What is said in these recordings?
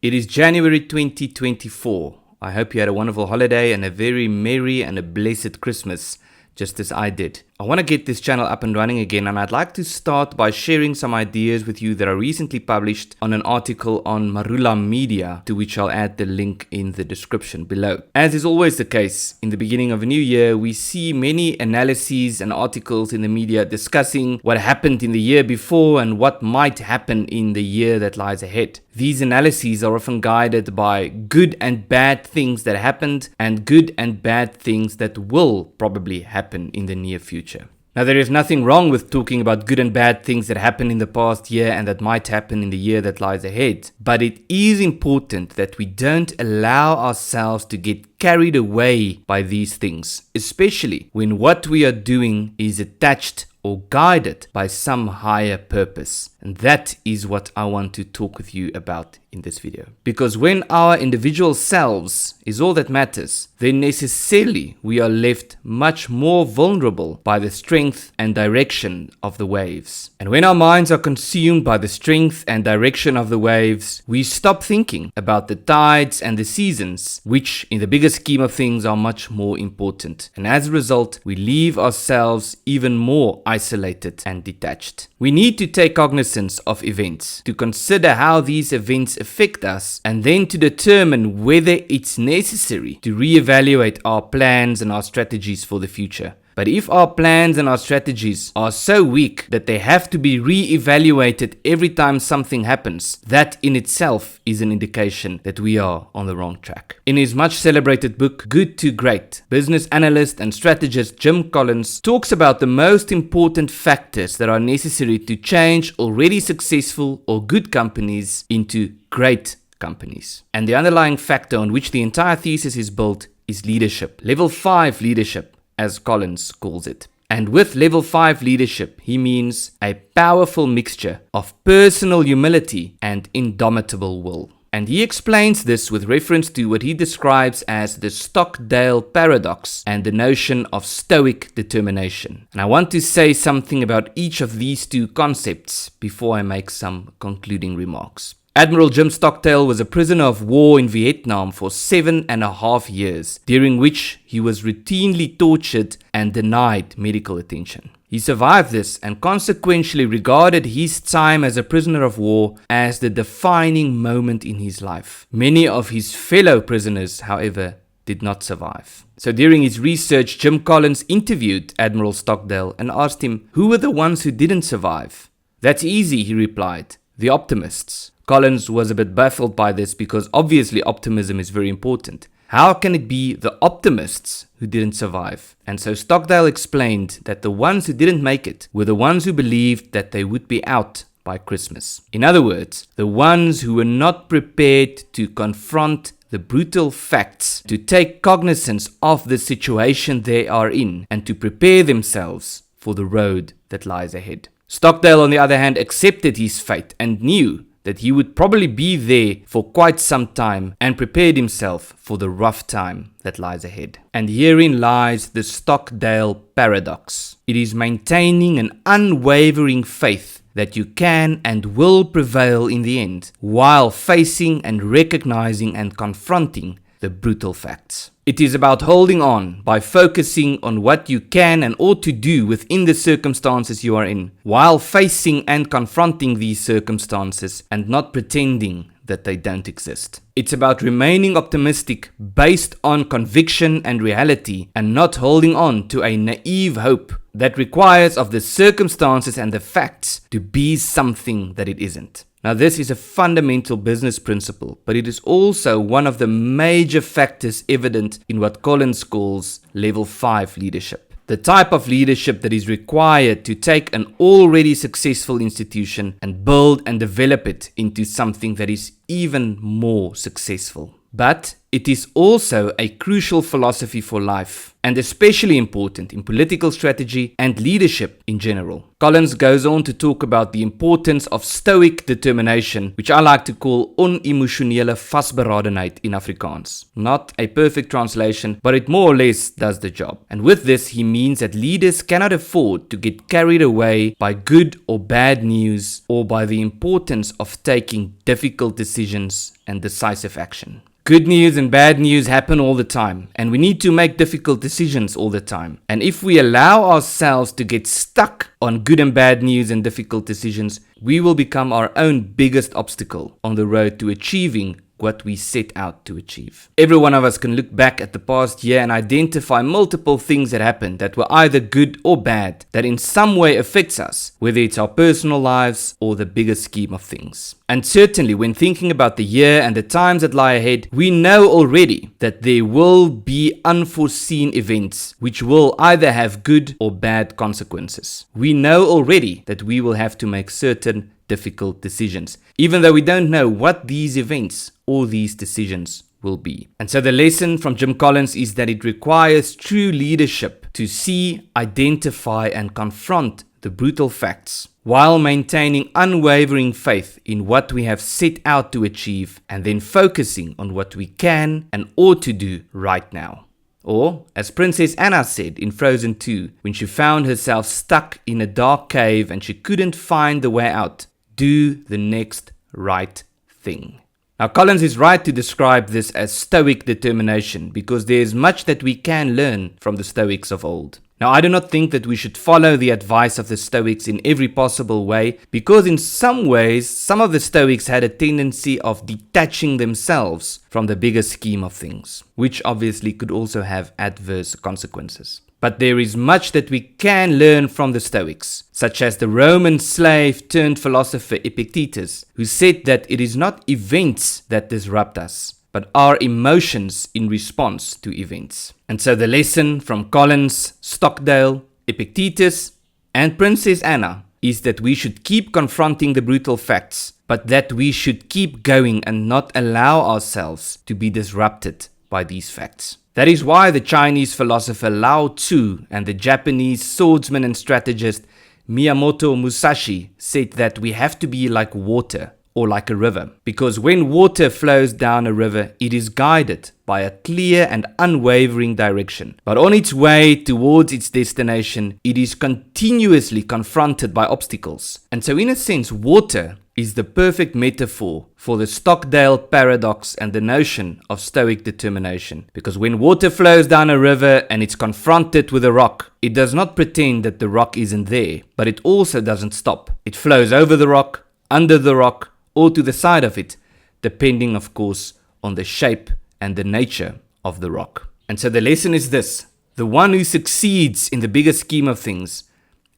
It is January 2024. I hope you had a wonderful holiday and a very merry and a blessed Christmas, just as I did. I want to get this channel up and running again, and I'd like to start by sharing some ideas with you that are recently published on an article on Marula Media, to which I'll add the link in the description below. As is always the case, in the beginning of a new year, we see many analyses and articles in the media discussing what happened in the year before and what might happen in the year that lies ahead. These analyses are often guided by good and bad things that happened and good and bad things that will probably happen in the near future. Now, there is nothing wrong with talking about good and bad things that happened in the past year and that might happen in the year that lies ahead. But it is important that we don't allow ourselves to get carried away by these things, especially when what we are doing is attached or guided by some higher purpose. And that is what I want to talk with you about in this video. Because when our individual selves is all that matters, then necessarily we are left much more vulnerable by the strength and direction of the waves. And when our minds are consumed by the strength and direction of the waves, we stop thinking about the tides and the seasons, which in the bigger scheme of things are much more important. And as a result, we leave ourselves even more isolated and detached. We need to take cognizance of events, to consider how these events affect us, and then to determine whether it's necessary to reevaluate our plans and our strategies for the future. But if our plans and our strategies are so weak that they have to be re-evaluated every time something happens, that in itself is an indication that we are on the wrong track. In his much celebrated book, Good to Great, business analyst and strategist Jim Collins talks about the most important factors that are necessary to change already successful or good companies into great companies. And the underlying factor on which the entire thesis is built is leadership. Level 5 leadership, as Collins calls it. And with level 5 leadership, he means a powerful mixture of personal humility and indomitable will. And he explains this with reference to what he describes as the Stockdale paradox and the notion of Stoic determination. And I want to say something about each of these two concepts before I make some concluding remarks. Admiral James Stockdale was a prisoner of war in Vietnam for 7.5 years, during which he was routinely tortured and denied medical attention. He survived this and consequently regarded his time as a prisoner of war as the defining moment in his life. Many of his fellow prisoners, however, did not survive. So during his research, Jim Collins interviewed Admiral Stockdale and asked him, who were the ones who didn't survive? That's easy, he replied, the optimists. Collins was a bit baffled by this because obviously optimism is very important. How can it be the optimists who didn't survive? And so Stockdale explained that the ones who didn't make it were the ones who believed that they would be out by Christmas. In other words, the ones who were not prepared to confront the brutal facts, to take cognizance of the situation they are in, and to prepare themselves for the road that lies ahead. Stockdale, on the other hand, accepted his fate and knew that he would probably be there for quite some time and prepared himself for the rough time that lies ahead. And herein lies the Stockdale paradox. It is maintaining an unwavering faith that you can and will prevail in the end, while facing and recognizing and confronting the brutal facts. It is about holding on by focusing on what you can and ought to do within the circumstances you are in, while facing and confronting these circumstances and not pretending that they don't exist. It's about remaining optimistic based on conviction and reality, and not holding on to a naive hope that requires of the circumstances and the facts to be something that it isn't. Now, this is a fundamental business principle, but it is also one of the major factors evident in what Collins calls level 5 leadership. The type of leadership that is required to take an already successful institution and build and develop it into something that is even more successful. But it is also a crucial philosophy for life, and especially important in political strategy and leadership in general. Collins goes on to talk about the importance of Stoic determination, which I like to call onemosionele vasberadenheid in Afrikaans. Not a perfect translation, but it more or less does the job. And with this, he means that leaders cannot afford to get carried away by good or bad news or by the importance of taking difficult decisions and decisive action. Good news and bad news happen all the time, and we need to make difficult decisions all the time. And if we allow ourselves to get stuck on good and bad news and difficult decisions, we will become our own biggest obstacle on the road to achieving what we set out to achieve. Every one of us can look back at the past year and identify multiple things that happened that were either good or bad, that in some way affects us, whether it's our personal lives or the bigger scheme of things. And certainly when thinking about the year and the times that lie ahead, we know already that there will be unforeseen events which will either have good or bad consequences. We know already that we will have to make certain difficult decisions, even though we don't know what these events or these decisions will be. And so the lesson from Jim Collins is that it requires true leadership to see, identify, and confront the brutal facts while maintaining unwavering faith in what we have set out to achieve and then focusing on what we can and ought to do right now. Or, as Princess Anna said in Frozen 2, when she found herself stuck in a dark cave and she couldn't find the way out, do the next right thing. Now, Collins is right to describe this as Stoic determination because there is much that we can learn from the Stoics of old. Now, I do not think that we should follow the advice of the Stoics in every possible way because in some ways, some of the Stoics had a tendency of detaching themselves from the bigger scheme of things, which obviously could also have adverse consequences. But there is much that we can learn from the Stoics, such as the Roman slave turned philosopher Epictetus, who said that it is not events that disrupt us, but our emotions in response to events. And so the lesson from Collins, Stockdale, Epictetus, and Princess Anna is that we should keep confronting the brutal facts, but that we should keep going and not allow ourselves to be disrupted by these facts. That is why the Chinese philosopher Lao Tzu and the Japanese swordsman and strategist Miyamoto Musashi said that we have to be like water or like a river, because when water flows down a river, it is guided by a clear and unwavering direction. But on its way towards its destination, it is continuously confronted by obstacles. And so in a sense, water is the perfect metaphor for the Stockdale paradox and the notion of Stoic determination. Because when water flows down a river and it's confronted with a rock, it does not pretend that the rock isn't there, but it also doesn't stop. It flows over the rock, under the rock, or to the side of it, depending of course on the shape and the nature of the rock. And so the lesson is this: the one who succeeds in the bigger scheme of things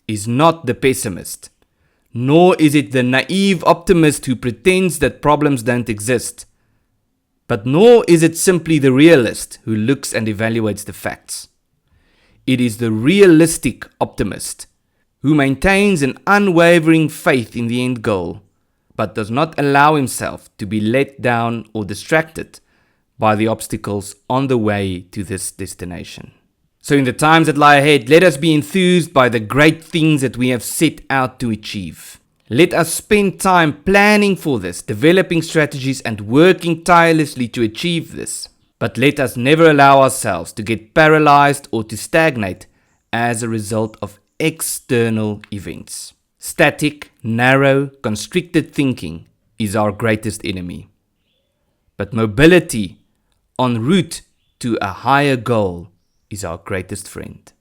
is not the pessimist, nor is it the naive optimist who pretends that problems don't exist, but nor is it simply the realist who looks and evaluates the facts. It is the realistic optimist who maintains an unwavering faith in the end goal, but does not allow himself to be let down or distracted by the obstacles on the way to this destination. So in the times that lie ahead, let us be enthused by the great things that we have set out to achieve. Let us spend time planning for this, developing strategies and working tirelessly to achieve this. But let us never allow ourselves to get paralyzed or to stagnate as a result of external events. Static, narrow, constricted thinking is our greatest enemy. But mobility en route to a higher goal is our greatest friend.